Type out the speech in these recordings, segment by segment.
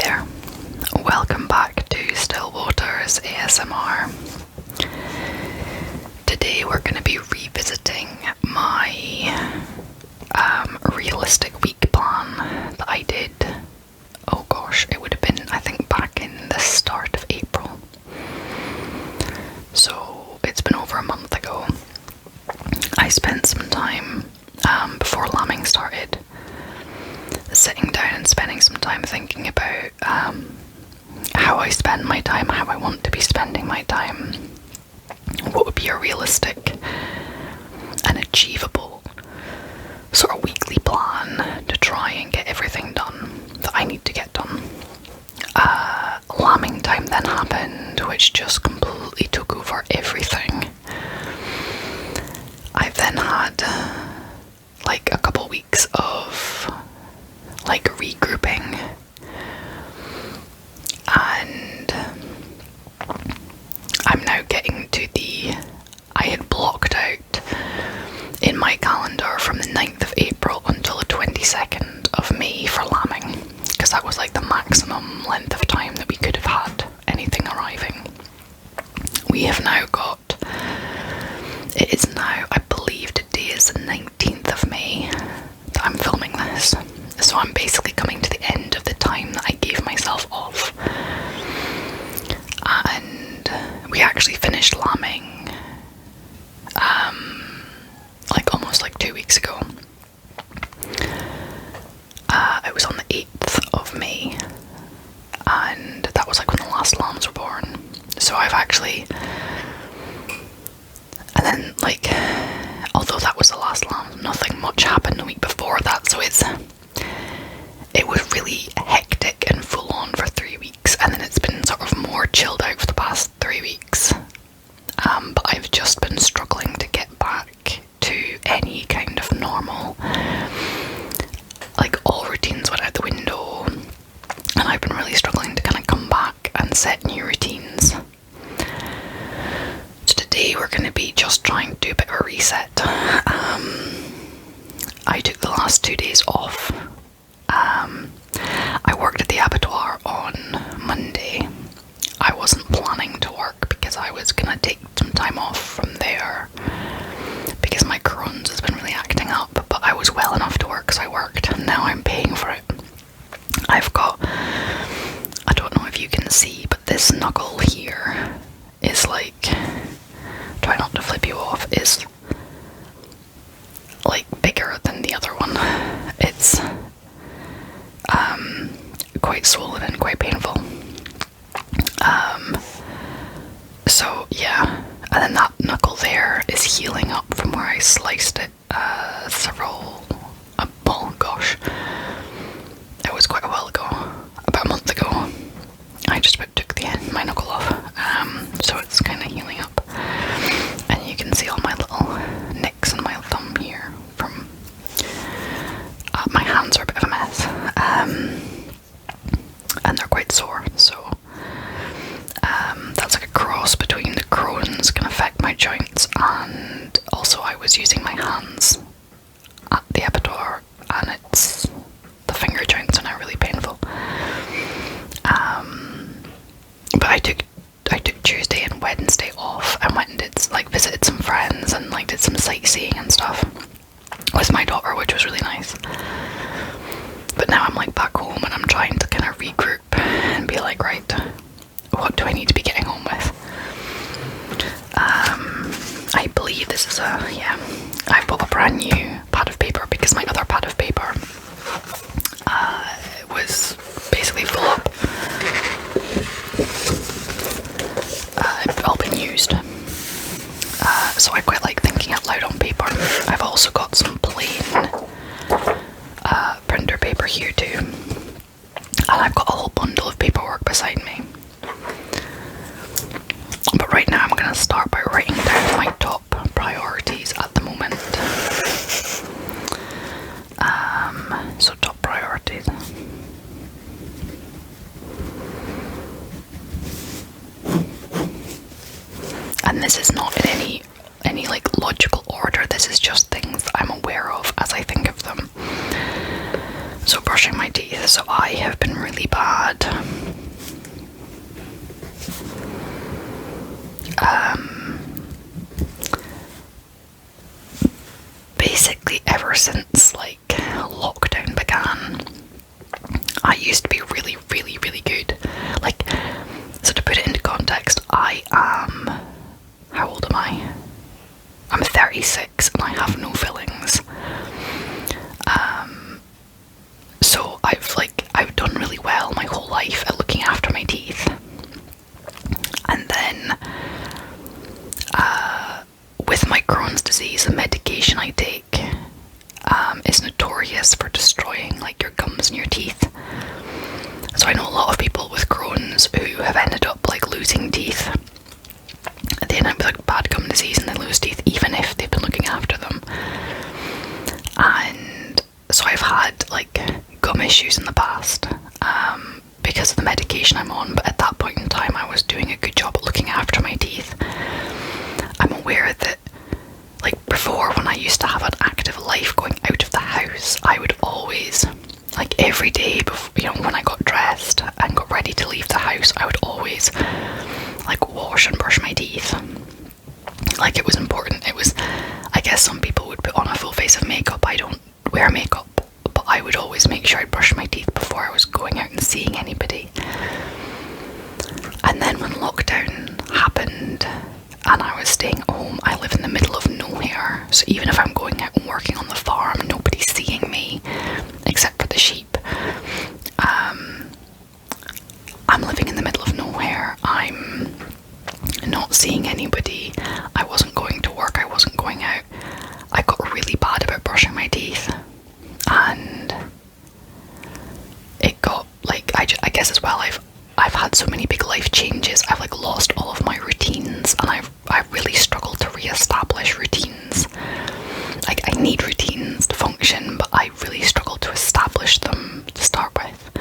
there, welcome back to Stillwater's ASMR. Today we're going to be revisiting my realistic week plan that I did, oh gosh, it would have been I think back in the start of April. So it's been over a month ago. I spent some time before lambing started sitting down and spending some time thinking about how I spend my time, how I want to be spending my time, what would be a realistic and achievable sort of weekly plan to try and get everything done that I need to get done. Lambing time then happened, which just completely took over everything. I've then had like a couple weeks of like regrouping, and I'm now getting to I had blocked out in my calendar from the 9th of April until the 22nd of May for lambing, because that was like the maximum length of time that we could have had anything arriving. We have now got, it is now, I believe today is the 19th of May that I'm filming this. So I'm basically coming to the end of the time that I gave myself off. And we actually finished lambing like almost like 2 weeks ago. It was on the 8th of May, and that was like when the last lambs were born. So I've actually, and then like, although that was the last lamb, nothing much happened the week before that, so it was really hectic and full on for 3 weeks, and then it's been sort of more chilled out for the past 3 weeks. But I've just been struggling to get back to any kind of normal, like all routines went out the window, and I've been really struggling to kind of come back and set new routines. So today we're going to be just trying to do a bit of a reset. I took the last 2 days off. I worked at the abattoir on Monday. I wasn't planning to work because I was going to take some time off from there because my Crohn's has been really acting up, but I was well enough to work, so I worked, and now I'm paying for it. I've got, I don't know if you can see, but this knuckle here is like, try not to flip you off, is like bigger than the other one. It's quite swollen and quite painful. So yeah, and then that knuckle there is healing up from where I sliced it oh gosh, it was quite a while ago, about a month ago. I just about took my knuckle off, so it's kind of healing up, and you can see all my little nicks in my thumb here from my hands are a bit of a mess, and they're quite sore, so that's like a cross between the Crohn's can affect my joints, and also I was using my hands at the abattoir, and the finger joints are now really painful. But I took Tuesday and Wednesday off and went and visited some friends and did some sightseeing and stuff with my daughter, which was really nice. But now I'm back home, and I'm trying to kind of regroup and be like, right, what do I need to be getting on with? I believe this is I bought a brand new pad of paper because my other pad of paper was basically full up. It's all been used. So I quite like thinking out loud on paper. I've also got some plain printer paper here too. And I've got a whole bundle of paperwork beside me. But right now I'm going to start by writing down my top priorities at the moment. So top priorities. And this is not in any logical order, this is just things that I'm aware of as I think of them. So brushing my my teeth. So I have been really bad. Basically ever since like lockdown began, I used to be really, really, really good. Like, so to put it into context, I am, how old am I? I'm 36 and I have no fillings. So I've done really well my whole life at looking after my teeth. And then with my Crohn's disease, the medication I take is notorious for destroying like your gums and your teeth. So I know a lot of people with Crohn's who have ended up like losing teeth. They end up with like bad gum disease and they lose teeth even if they've been looking after them. And so I've had like gum issues in the past because of the medication I'm on, but at that point in time I was doing a good job at looking after my teeth. I'm aware that like before, when I used to have an active life going out of the house, I would always, like every day before, you know, when I got dressed and got ready to leave the house, I would always like wash and brush my teeth. Like it was important. It was, I guess some people would put on a full face of makeup. I don't wear makeup, but I would always make sure I'd brush my teeth before I was going out and seeing anybody. And then when lockdown happened and I was staying at home, I live in the middle of nowhere, so even if I'm going out and working on the farm, nobody's seeing me except for the sheep. I'm living in the middle of nowhere. I'm not seeing anybody. I wasn't going to work. I wasn't going out. I got really bad about brushing my teeth, and it got like I guess as well. I've had so many big life changes. I've like lost all of my routines, and I've really struggled to re-establish routines. Like I need routines to function, but I really struggled to establish them to start with.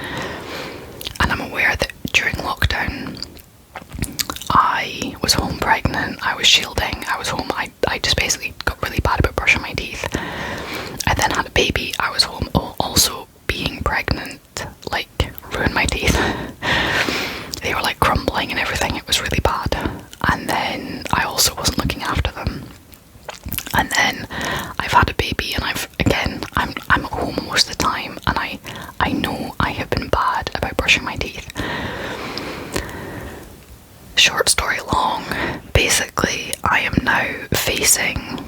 And I'm aware that during lockdown, I was home pregnant, I was shielding, I was home, I just basically got really bad about brushing my teeth. I then had a baby, I was home also being pregnant, like ruined my teeth. They were like crumbling and everything, it was really bad. And then I also wasn't looking after them. And then I've had a baby and I'm at home most of the time, and I know I have been bad about brushing my teeth. Short story long, basically I am now facing,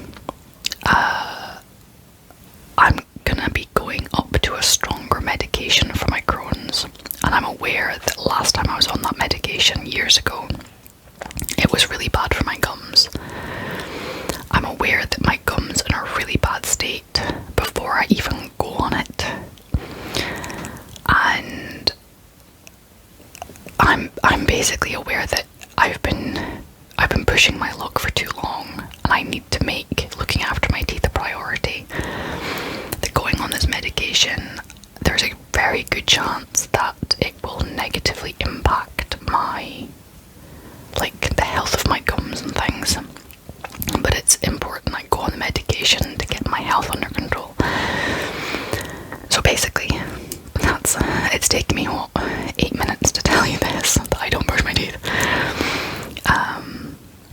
I'm gonna be going up to a stronger medication for my Crohn's, and I'm aware that last time I was on that medication years ago, it was really bad for my gums. I'm aware that my gums are in a really bad state before I even go on it, and I'm basically aware that I've been pushing my luck for too long, and I need to make looking after my teeth a priority. That going on this medication, there's a very good chance that it will negatively impact my, like, the health of my gums and things. But it's important I go on the medication to get my health under control. So basically, it's taken me 8 minutes to tell you this, that I don't brush my teeth.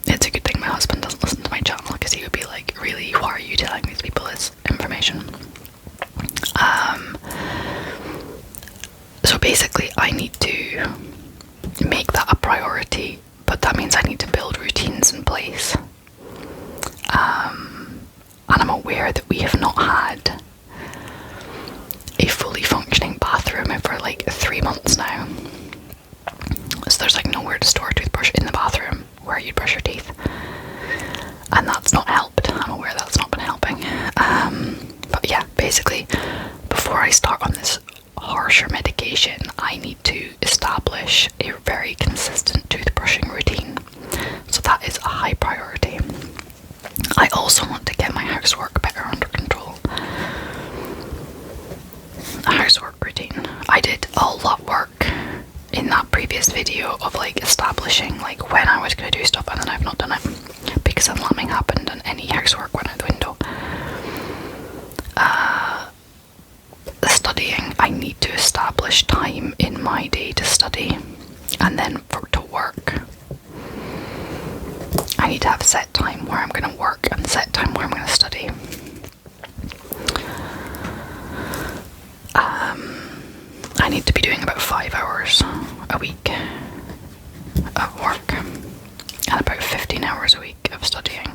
It's a good thing my husband doesn't listen to my channel, because he would be like, really, why are you telling these people this information? So basically I need to make that a priority, but that means I need to build routines in place. And I'm aware that we have not had a fully functioning bathroom for like 3 months now. So there's like nowhere to store a toothbrush in the bathroom where you'd brush your teeth. And that's not helped. I'm aware that's not been helping. But yeah, basically, before I start on this harsher medication, I need to establish a very consistent toothbrushing routine. So that is a high priority. I also want to get my housework better under control. A housework routine. I did a lot of work in that previous video of like establishing like when I was going to do stuff, and then I've not done it because of lambing happened and any housework went out the window. Studying, I need to established time in my day to study, and then to work. I need to have set time where I'm going to work and set time where I'm going to study. I need to be doing about 5 hours a week of work and about 15 hours a week of studying.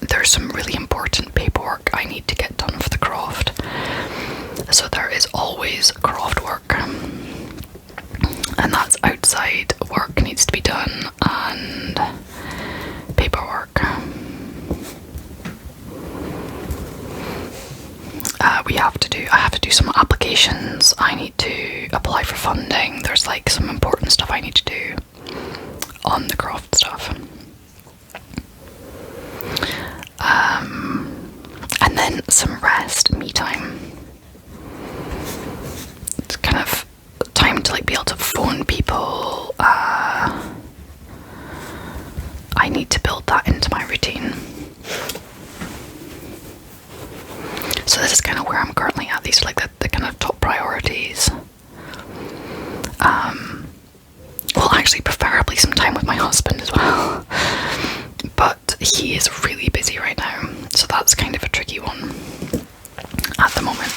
There's some really important paperwork I need to get done for the croft. So there is always croft work, and that's outside work needs to be done, and paperwork. I have to do some applications. I need to apply for funding. There's like some important stuff I need to do on the croft stuff. And then some rest, me time. It's kind of time to like be able to phone people. I need to build that into my routine. So this is kind of where I'm currently at. These are like the kind of top priorities. Well, actually, preferably some time with my husband as well. But he is really busy right now, so that's kind of a tricky one at the moment.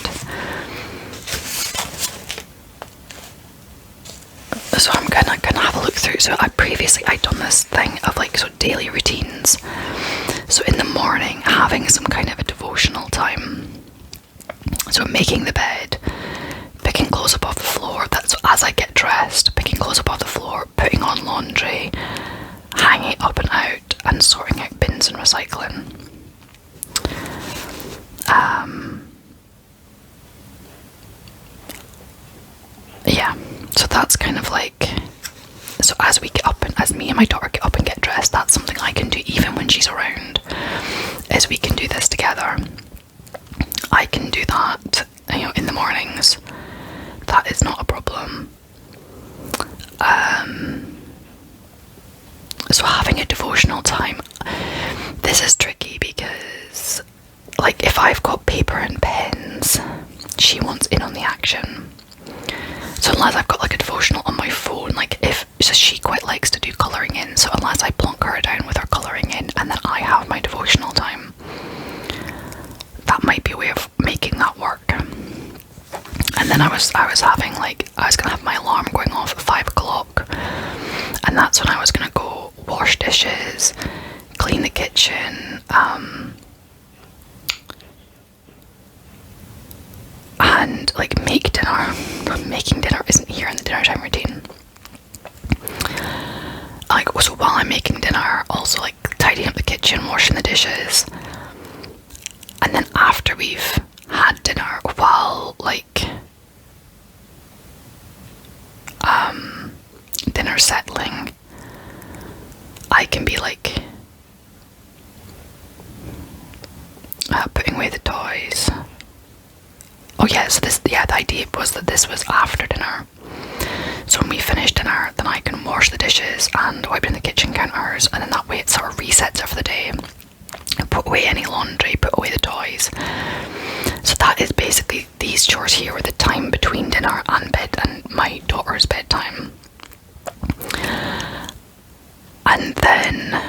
So I'm gonna have a look through. So I'd done this thing of like daily routines. So in the morning, having some kind of a devotional time. So making the bed, picking clothes up off the floor. That's as I get dressed, picking clothes up off the floor, putting on laundry, hanging it up and out, and sorting out bins and recycling. Yeah, so that's kind of like, so as we get up and as me and my daughter get up and get dressed, that's something I can do even when she's around, is we can do this together. I can do that, in the mornings. That is not a problem. So having a devotional time, this is tricky because, like, if I've got paper and pens, she wants in on the action. So unless I've got like a devotional on my phone, so she quite likes to do colouring in, so unless I plonk her down with her colouring in and then I have my devotional time, that might be a way of making that work. And then I was having I was gonna have my alarm going off at 5 o'clock, and that's when I was gonna go wash dishes, clean the kitchen, and make dinner. Making dinner isn't here in the dinner time routine. So while I'm making dinner, also tidying up the kitchen, washing the dishes, and then after we've had dinner, while dinner settling, I can be putting away the toys. Oh yeah, so the idea was that this was after dinner. So when we finish dinner, then I can wash the dishes and wipe down the kitchen counters, and then that way it sort of resets it for the day. Put away any laundry, put away the toys. So that is basically, these chores here were the time between dinner and bed and my daughter's bedtime. And then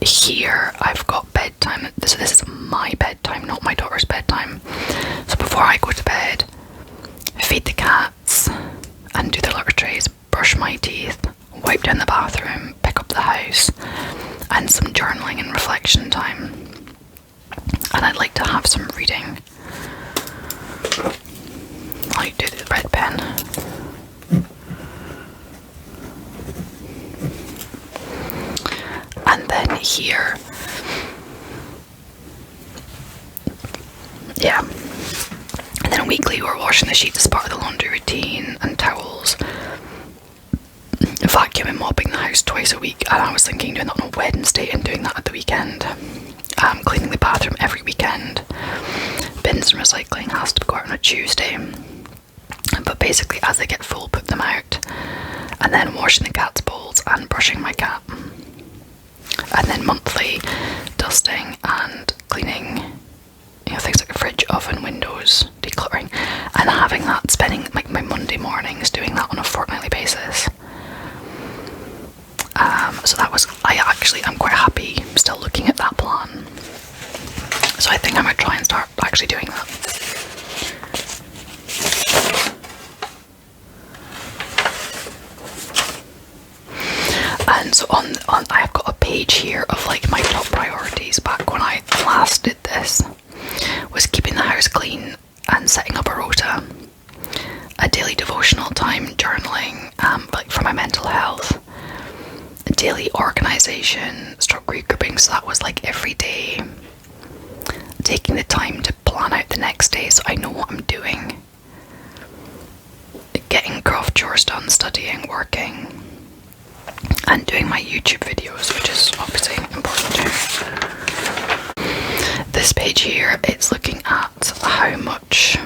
here I've got bedtime. So this is my bedtime, not my daughter's bedtime. So before I go to bed, feed the cats and do their litter trays, brush my teeth, wipe down the bathroom, pick up the house, and some journaling and reflection time. And I'd like to have some reading. I do the red pen. And then here, yeah. And then weekly we're washing the sheets as part of the laundry routine, and towels. Vacuum and mopping the house twice a week, and I was thinking doing that on a Wednesday and doing that at the weekend. Cleaning the bathroom every weekend. Bins and recycling has to go out on a Tuesday. But basically, as they get full, put them out. And then washing the cat's bowls and brushing my cat. And then monthly dusting and cleaning stuff and windows, decluttering, and having that, spending like my Monday mornings doing that on a fortnightly basis. So that was, I'm quite happy still looking at that plan. So I think I might try and start actually doing that. And so on I've got a page here of like my top priorities back when I last did this. Was keeping the house clean and setting up a rota, a daily devotional time, journaling, like for my mental health, daily organisation, regrouping, so that was like every day, taking the time to plan out the next day so I know what I'm doing, getting craft chores done, studying, working, and doing my YouTube videos, which is obviously important too. This page here, it's looking at how much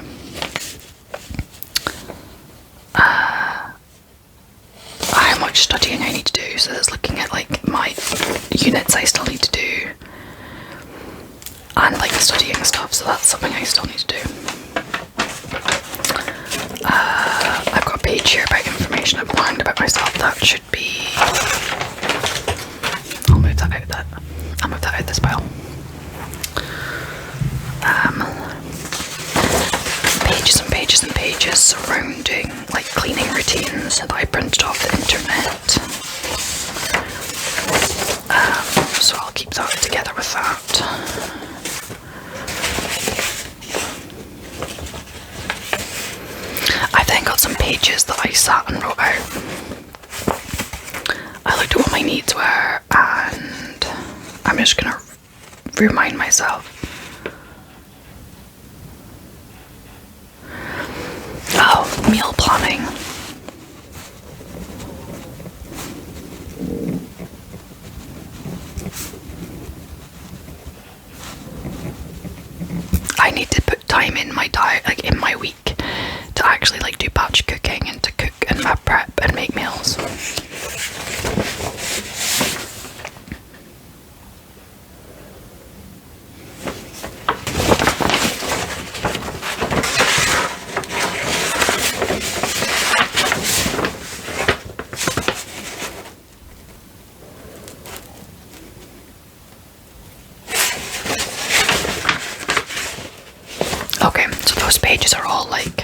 studying I need to do. So it's looking at like my units I still need to do and like the studying stuff, so that's something I still need to do. I've got a page here about information I've learned about myself. That should be, I'll move that out this pile. Pages and pages and pages surrounding like cleaning routines that I printed off the internet. So I'll keep that together with that. I've then got some pages that I sat and wrote out. I looked at what my needs were, and I'm just gonna remind myself. Oh, meal planning. I need to put time in my diet, like in my week, to actually like do batch cooking and to cook and prep and make meals. Okay, so those pages are all like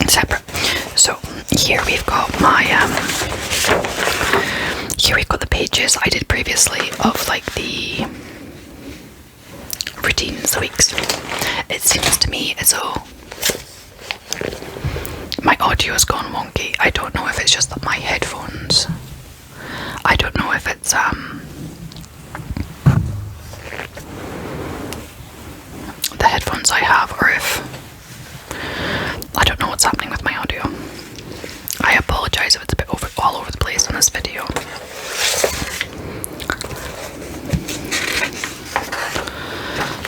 separate. So here we've got my here we've got the pages I did previously of like the routines, the weeks. It seems to me as though my audio has gone wonky. I don't know if it's just that my headphones, I don't know if it's the headphones I have, or if I don't know what's happening with my audio. I apologise if it's a bit all over the place in this video.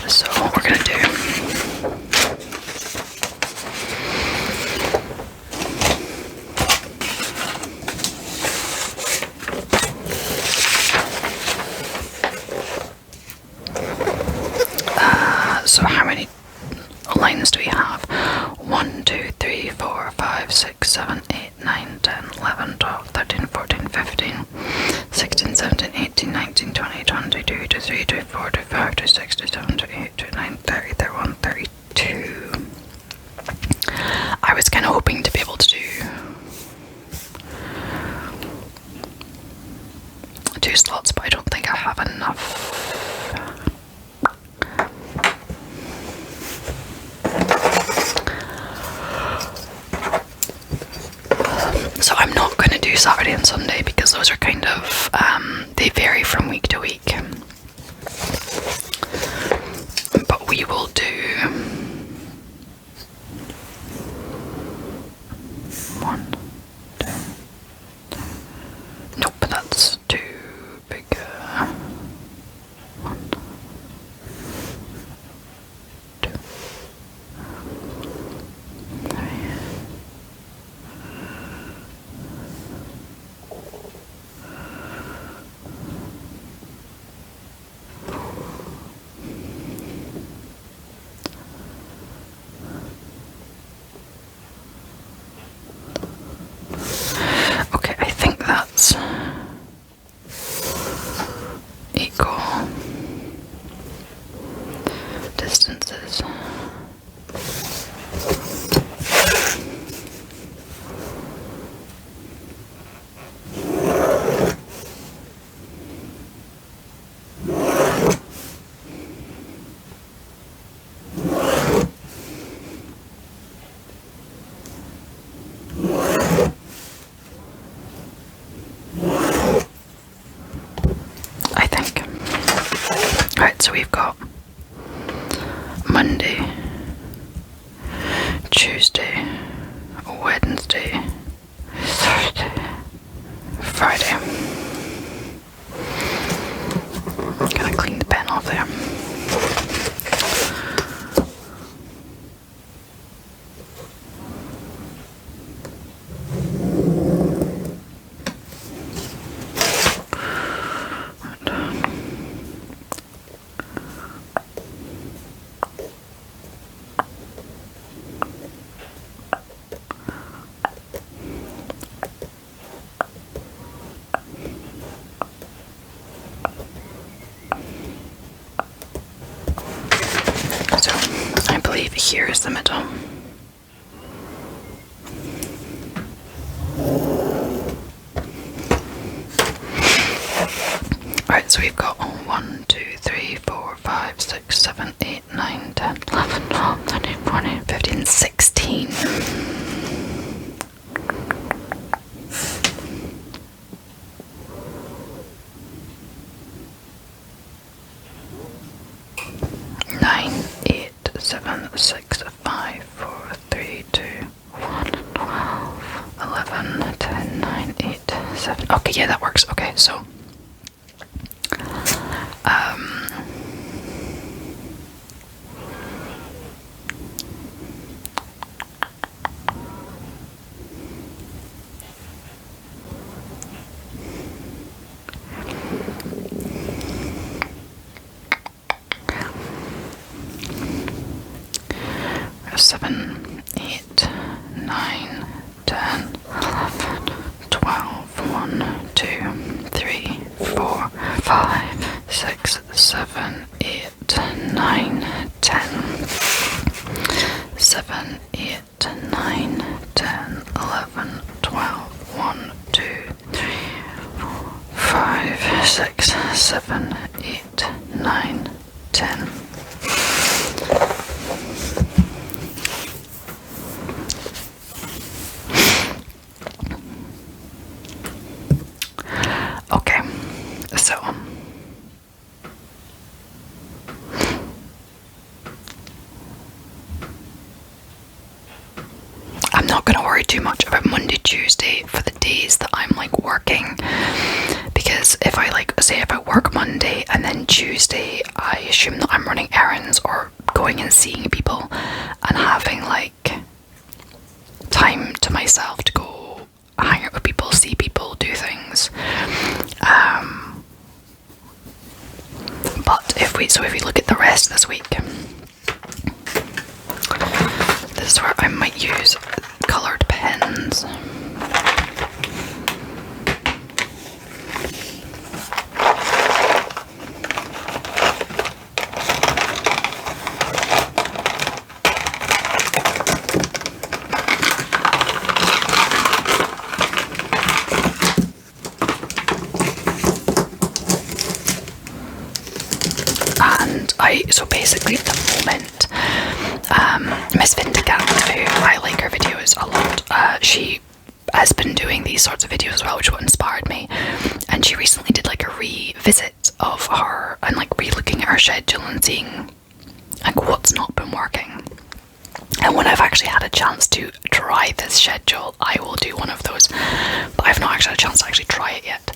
So what we're gonna do, so how many lines do we have? 1, 2, 3, 4, 5, 6, 7, 8, 9, 10, 11, 12, 13, 14, 15, 16, 17, 18, 19, 20, 22, 23, 24, 25, 26, 27, 28, 29, 30, 31, 32. I was kind of hoping to be able to do 2 slots, but I don't think I have enough. So I'm not going to do Saturday and Sunday because those are kind of, they vary from week to week. But we will do 1, 2, 3. Nope, that's too big. 1, 2, 3. Right, so we've got Monday, Tuesday, Wednesday, Thursday, Friday. Gonna clean the pen off there. So I believe here is the middle. Right, so we've got 1, 2, 3, 4, 5, 6, 7, 8, 9, 10, 11, 12, 13, 14, 15, 16. Nine, 8, 7, 6, 5, 4, 3, 2, 1, 12, 11, 10, 9, 8, 7. Okay, yeah, that works. Okay, so 7, 8, 9, 10, 11, 12, 1, 2, 3, 4, 5, 6, 7, 8, 9, 10. 7, 8, 9, 10, 11, 12, 1, 2, 3, 4, 5, 6, 7, 8, 9, 10. Okay, so I'm not going to worry too much about Monday, Tuesday for the days that I'm like working, because if I say if I work Monday and then Tuesday I assume that I'm running errands or going and seeing people and having like time to myself to go hang out with people, see people, do things. But if we look at the rest of this week, this is where I might use coloured pens. So basically at the moment, Miss Vindicat, who I like her videos a lot, she has been doing these sorts of videos as well, which is what inspired me, and she recently did like a revisit of her and like re-looking at her schedule and seeing like what's not been working. And when I've actually had a chance to try this schedule, I will do one of those, but I've not actually had a chance to actually try it yet.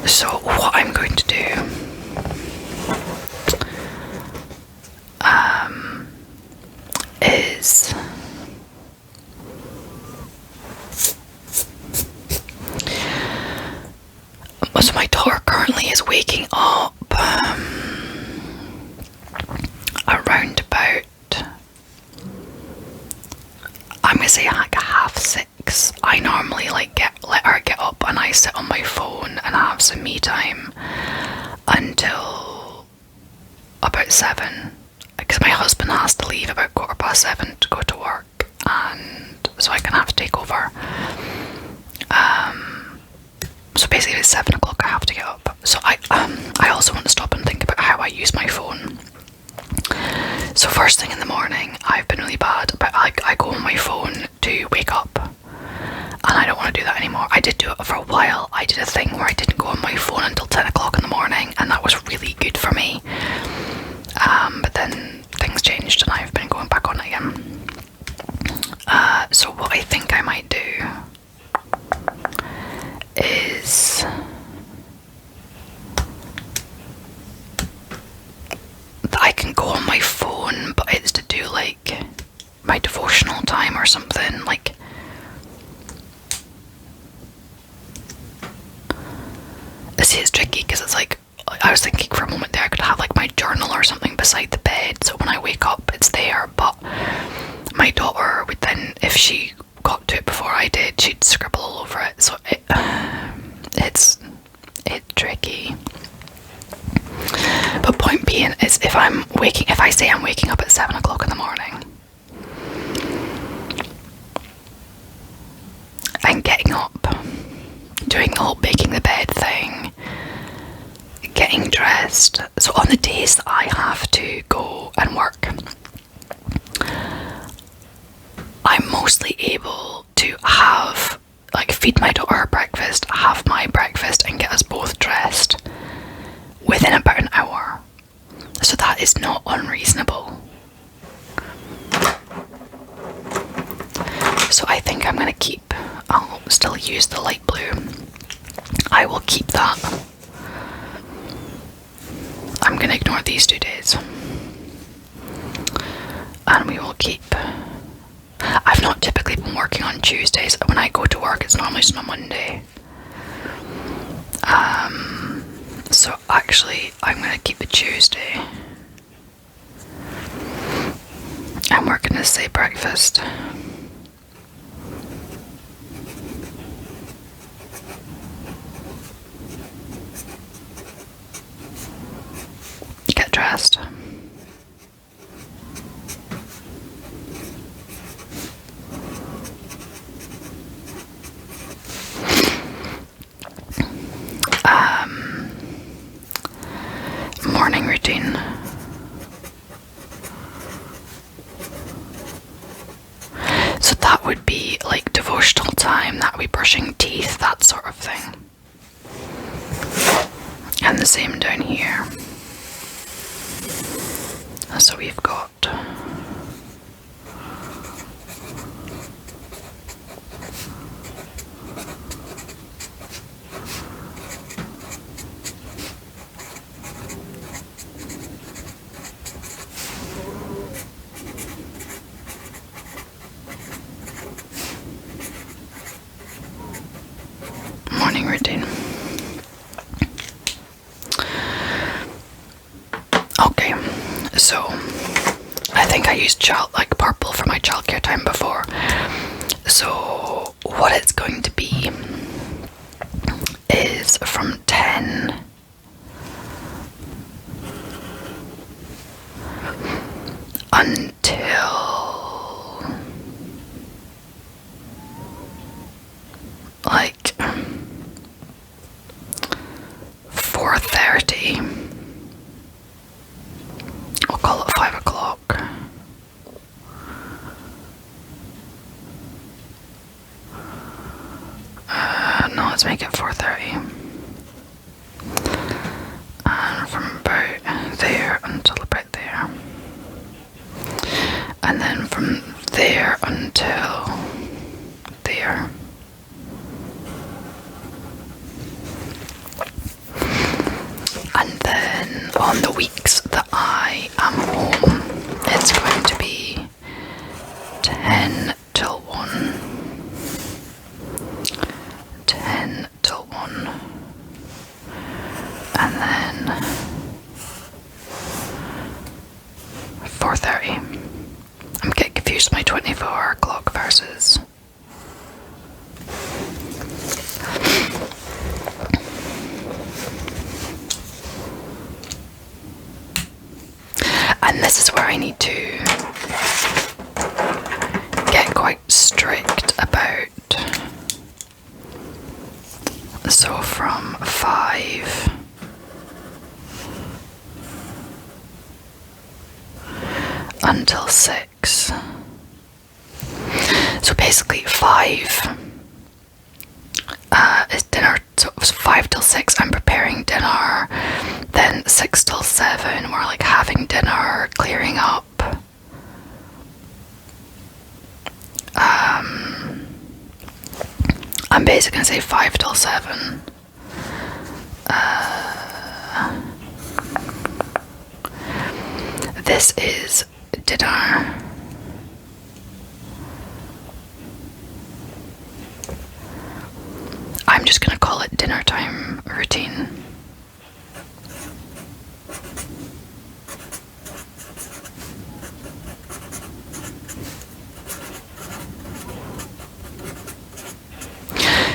So what I'm going to do is so my daughter currently is waking up around about, I'm gonna say like 6:30. I normally like let her get up and I sit on my phone and have some me time until about 7, because my husband has to leave about 7:15 to go to work, and so I can have to take over. So basically it's 7 o'clock I have to get up. So I also want to stop and think about how I use my phone. So first thing in the morning, I've been really bad, but I go on my phone to wake up, and I don't want to do that anymore. I did do it for a while. I did a thing where I didn't go on my phone until 10 o'clock in the morning, and that was really good for me. But then things changed and I've been going back on it again. So what I think I might do is that I can go on my phone, but it's to do like my devotional time or something. Like, see, it's tricky because it's like, I was thinking for a moment there I could have like my journal or something beside the bed, so when I wake up it's there, but my daughter would then, if she got to it before I did, she'd scribble all over it, so it's tricky. But point being is, if I say I'm waking up at 7 o'clock in the morning, and getting up, doing the whole making the bed thing, getting dressed. So on the days that I have to go and work, I'm mostly able to have, like, feed my daughter her breakfast, have my breakfast, and get us both dressed within about an hour. So that is not unreasonable. So I think I'm going to I'll still use the light blue. I will keep that. I'm going to ignore these 2 days. And we will keep... I've not typically been working on Tuesdays. When I go to work, it's normally just on a Monday. So actually, I'm going to keep the Tuesday. And we're going to say breakfast. Get dressed. Morning routine. So that would be like devotional time, that would be brushing teeth, that sort of thing. And the same down here. So we've got morning routine. Okay, so I think I used purple for my childcare time before. So what it's going to be is from 10 until 4:30. I'll call it 5 o'clock. No, let's make it 4:30. And from about there until about there. And then from there until there. And then on the weeks that I am home, it's going to be 10 till 1. 10 till 1. And then 4:30. I'm getting confused with my 24-hour clock versus... And this is where I need to get quite strict about. So from 5 until 6. So basically 5 is dinner. So it was 5 till 6, I'm preparing dinner. Then 6 till 7, we're like having dinner, clearing up. I'm basically gonna say 5 till 7. This is dinner. I'm just gonna call it dinner time routine.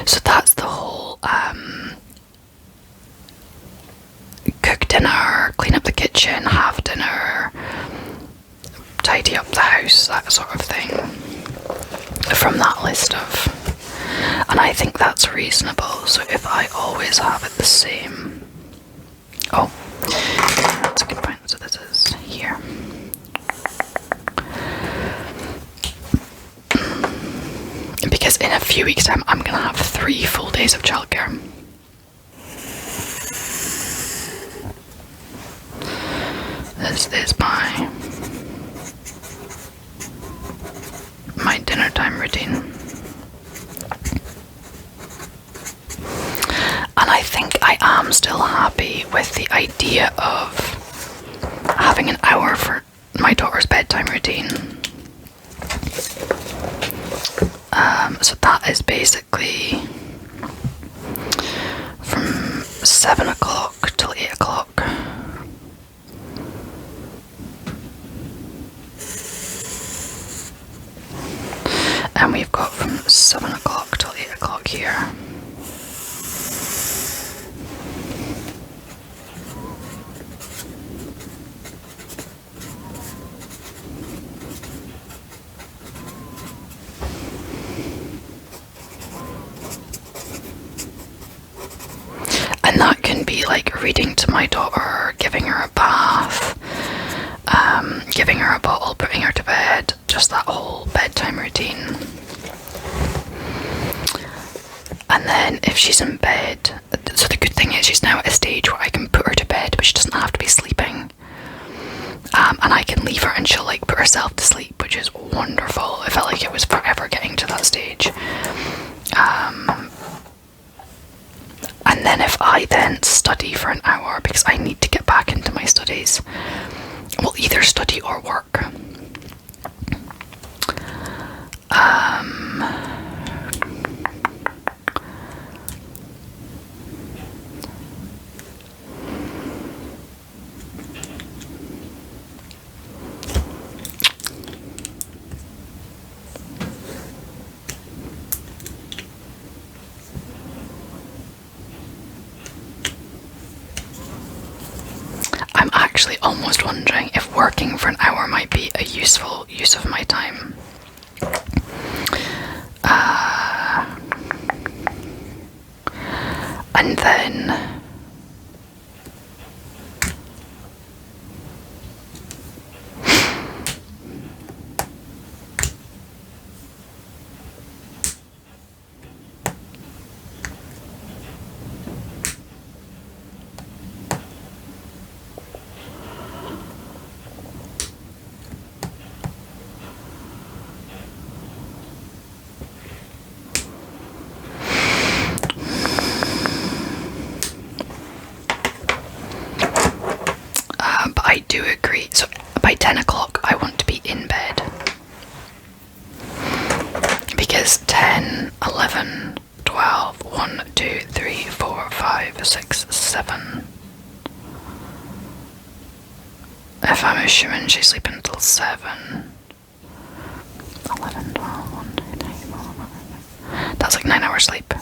So that's the whole cook dinner, clean up the kitchen, have dinner, tidy up the house, that sort of thing, from that list of, and I think that's reasonable. So if I always have it the same, oh, that's a good point. So this is here. Because in a few weeks' time, I'm gonna have 3 full days of childcare. This is my dinner time routine. And I think I am still happy with the idea of having an hour for my daughter's bedtime routine. So that is basically from 7 o'clock till 8 o'clock. And we've got from 7 o'clock till 8 o'clock here. And that can be like reading to my daughter, giving her a bath, giving her a bottle, putting her to bed, just that whole bedtime routine. And then if she's in bed, so the good thing is she's now at a stage where I can put her to bed, but she doesn't have to be sleeping. And I can leave her and she'll like put herself to sleep, which is wonderful. I felt like it was forever getting to that stage. And then if I then study for an hour, because I need to get back into my studies, well, either study or work. I'm actually almost wondering if working for an hour might be a useful use of my time. And then I do agree. So by 10 o'clock, I want to be in bed. Because 10, 11, 12, 1, 2, 3, 4, 5, 6, 7. If I'm assuming she's sleeping until 7. 11, 12, 1, 2, 3, 4, 5. That's like 9 hours sleep.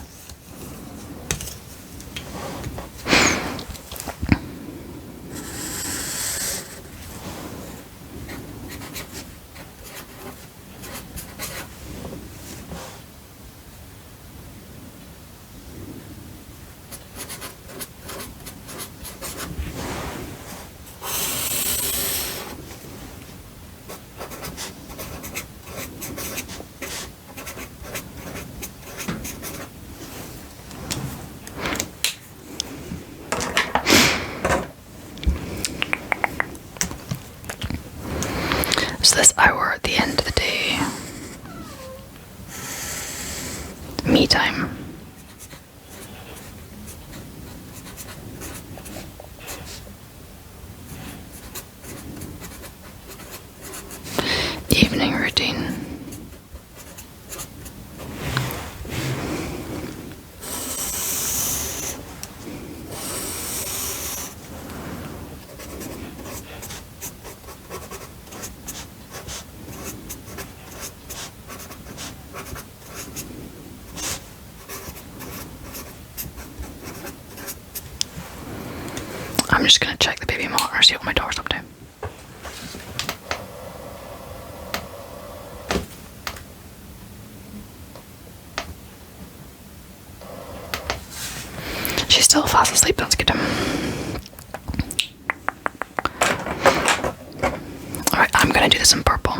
I'm just going to check the baby monitor, see what my daughter's up to. She's still fast asleep, that's good. Alright, I'm going to do this in purple.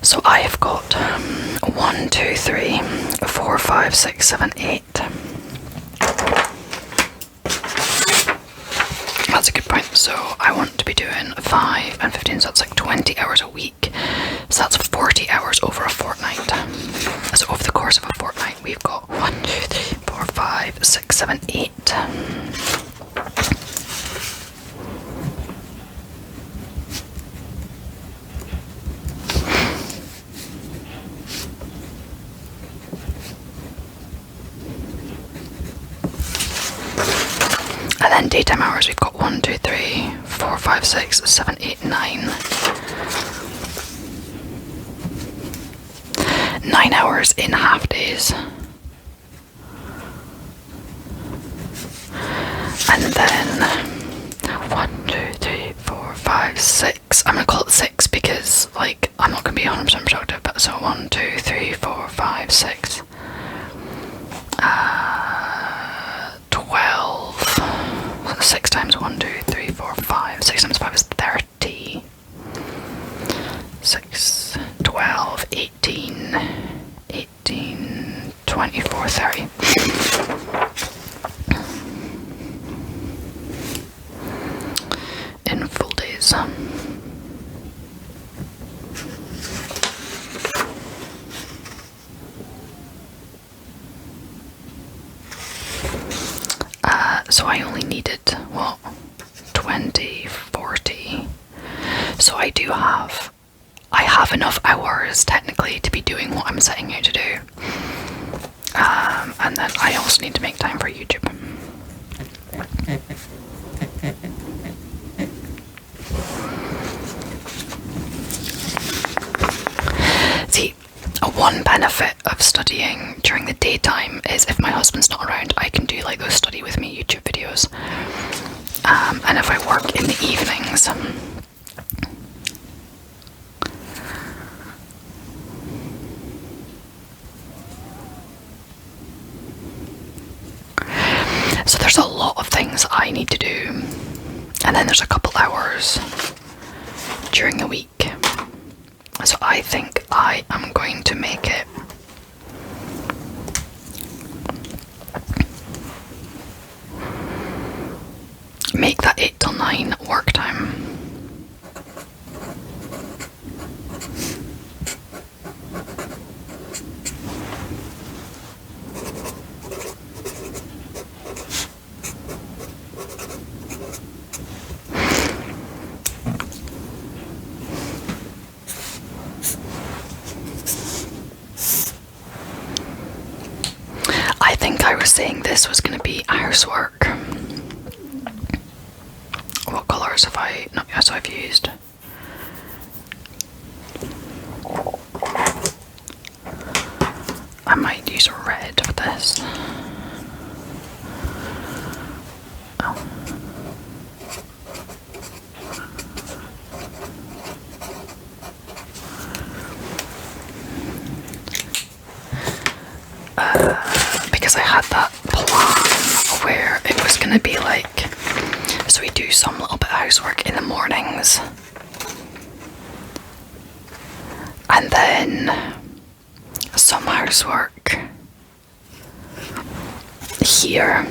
So I have got 1, 2, 3, 4, 5, 6, 7, 8. That's a good point. So I want to be doing 5 and 15, so that's like 20 hours a week. So that's 40 hours over a fortnight. So over the course of a fortnight, we've got 1, 2, 3, 4, 5, 6, 7, 8. And then daytime hours, we've got 1, 2, 3, 4, 5, 6, 7, 8, 9. 9 hours in half days. And then 1, 2, 3, 4, 5, 6. I'm gonna call it 6 because, like, I'm not gonna be 100% productive. But so 1, 2, 3, 4, 5, 6. 12. 6 times 1, 2, 3, 4, 5. 6 times 5 is 30. 6, 12, 18, 18, 24, 30. In full days. So I only needed, what, 20, 40. So I have enough hours technically to be doing what I'm setting out to do. And then I also need to make time for YouTube. See, one benefit of studying during the daytime is if my husband's not around, I can do like those study with me YouTube videos. And if I work in the evenings, so there's a lot of things I need to do, and then there's a couple hours during the week. So I think I am going to make it that 8 till 9 work time. I think I was saying this was going to be housework. What colours have I've used? I might use red for this. Oh. Because I had that plan where it was going to be like, so we do some little bit of housework in the mornings, and then some housework here.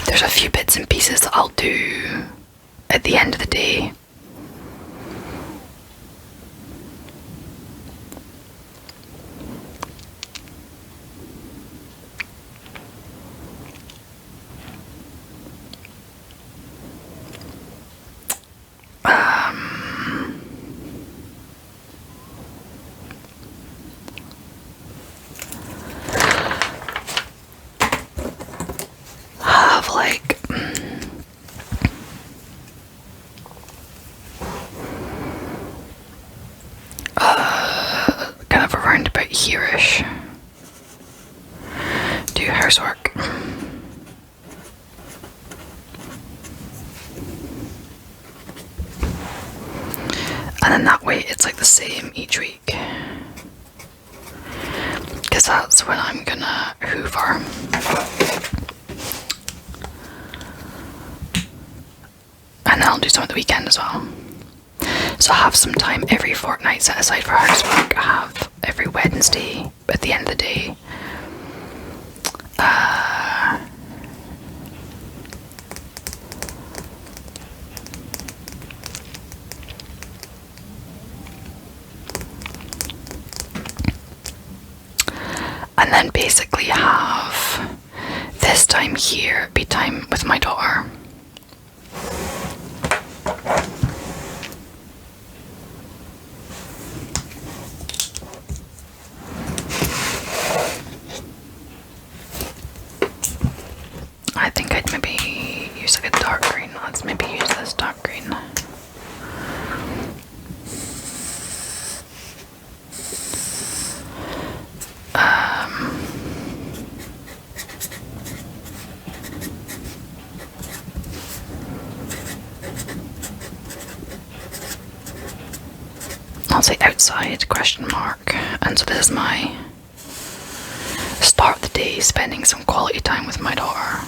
There's a few bits and pieces that I'll do at the end of the day. about here-ish. Do housework. And then that way it's like the same each week. Because that's when I'm gonna hoover. And then I'll do some at the weekend as well. So I have some time every fortnight set aside for housework. I have every Wednesday at the end of the day. And then basically have this time here be time with my daughter. I think I'd maybe use like a dark green. Let's maybe use this dark green. I'll say outside, question mark. And so this is my start of the day, spending some quality time with my daughter.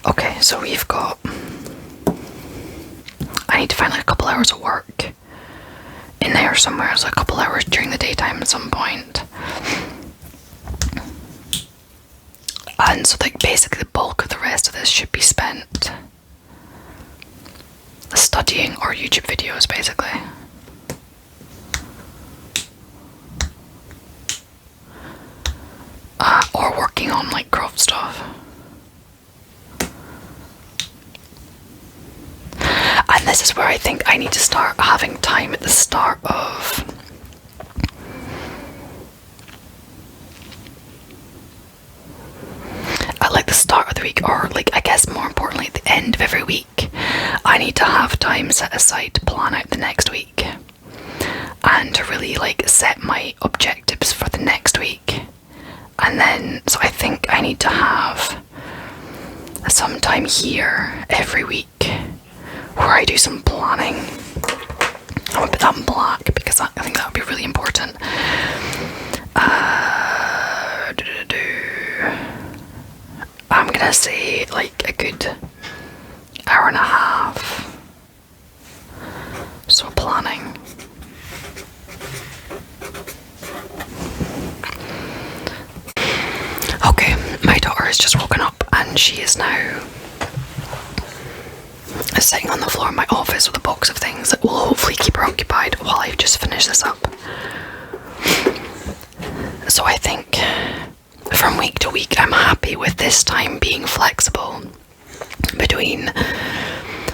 Okay, so we've got, I need to find like a couple hours of work in there somewhere, so a couple hours during the daytime at some point. And so like basically the bulk of the rest of this should be spent studying or YouTube videos basically. Or working on like craft stuff. And this is where I think I need to start having time at the start of at like the start of the week, or like I guess more importantly at the end of every week. I need to have time set aside to plan out the next week and to really like set my objectives for the next week. And then, so I think I need to have some time here every week where I do some planning. I'm gonna put that in black because I think that would be really important. I'm gonna say like a good hour and a half. So planning. Okay, my daughter has just woken up and she is now sitting on the floor in my office with a box of things that will hopefully keep her occupied while I just finish this up. So I think from week to week I'm happy with this time being flexible between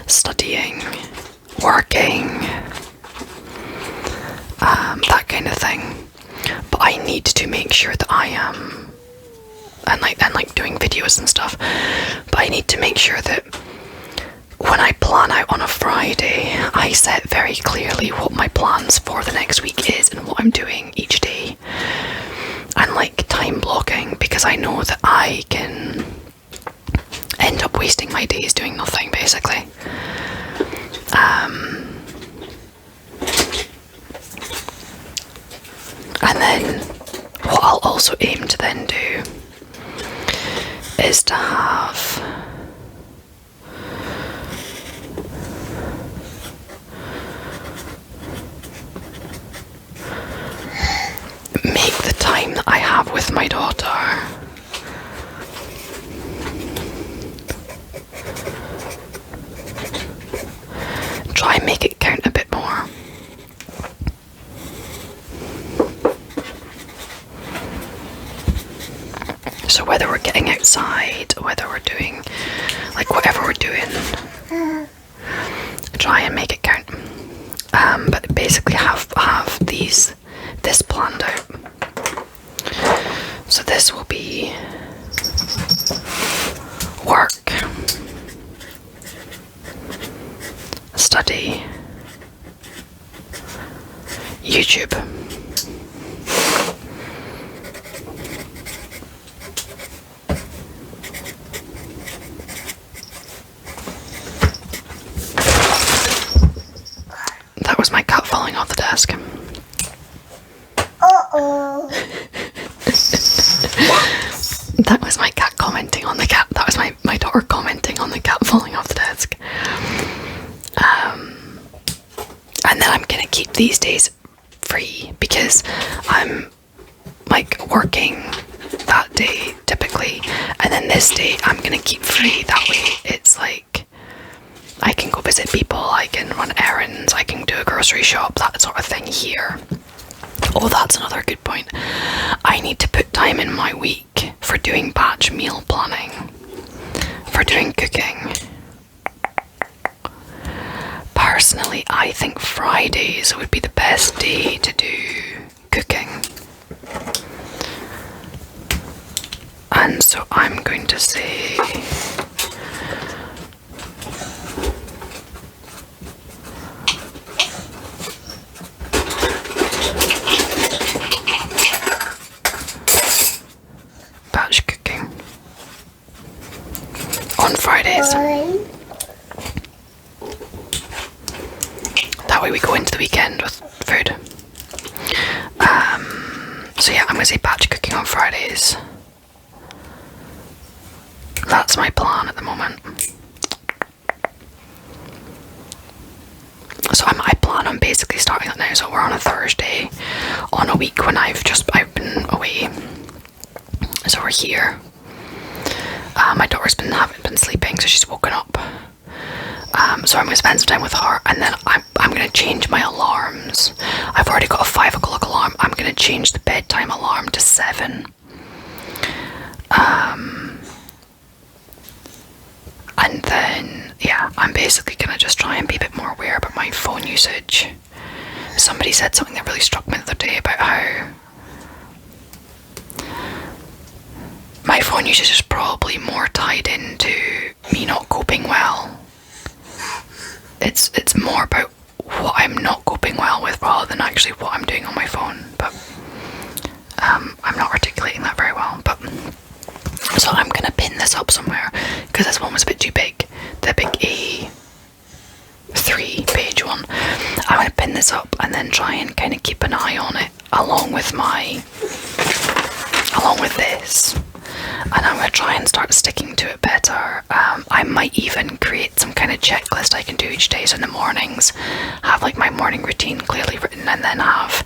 studying, working, that kind of thing. But I need to make sure that I am and like doing videos and stuff, but I need to make sure that when I plan out on a Friday, I set very clearly what my plans for the next week is and what I'm doing each day. And like time blocking, because I know that I can end up wasting my days doing nothing basically. And then what I'll also aim to then do is to have make the time that I have with my daughter try and make it count a bit more. So whether we're getting outside, whether whether we're doing, like whatever we're doing, try and make it count. But basically have this planned out. So this will be work, study, YouTube, that was my cat falling off the desk. That was my cat commenting on the cat. That was my daughter commenting on the cat falling off the desk. And then I'm gonna keep these days free because I'm like working that day typically, and then this day I'm gonna keep free. That way it's like I can go visit people, I can run errands, I can do a grocery shop, that sort of thing here. Oh, that's another good point. I need to put time in my week for doing batch meal planning, for doing cooking. Personally, I think Fridays would be the best day to do cooking. And so I'm going to say batch cooking on Fridays. That way we go into the weekend with food. So yeah, I'm going to say batch cooking on Fridays. That's my plan at the moment. So I plan on basically starting that now. So we're on a Thursday, on a week when I've been away. So we're here. My daughter's been sleeping, so she's woken up. So I'm going to spend some time with her, and then I'm going to change my alarms. I've already got a 5 o'clock alarm. I'm going to change the bedtime alarm to 7. And then, yeah, I'm basically going to just try and be a bit more aware about my phone usage. Somebody said something that really struck me the other day about how my phone usage is probably more tied into me not coping well. It's more about what I'm not coping well with rather than actually what I'm doing on my phone. But I'm not articulating that very well. But so I'm gonna pin this up somewhere because this one was a bit too big. The big A3 page one. I'm gonna pin this up and then try and kind of keep an eye on it along with this. And I'm going to try and start sticking to it better. I might even create some kind of checklist I can do each day. So in the mornings, have like my morning routine clearly written, and then have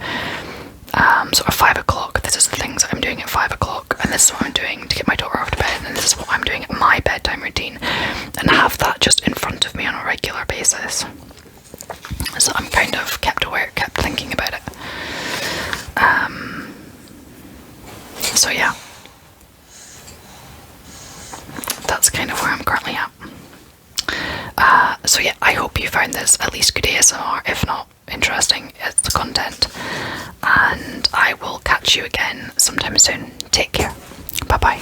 sort of 5 o'clock. This is the things that I'm doing at 5 o'clock, and this is what I'm doing to get my daughter off to bed, and this is what I'm doing at my bedtime routine, and have that just in front of me on a regular basis. So I'm kind of kept aware, kept thinking about it. So yeah. That's kind of where I'm currently at. So yeah, I hope you found this at least good ASMR, if not interesting, it's the content. And I will catch you again sometime soon. Take care. Bye bye.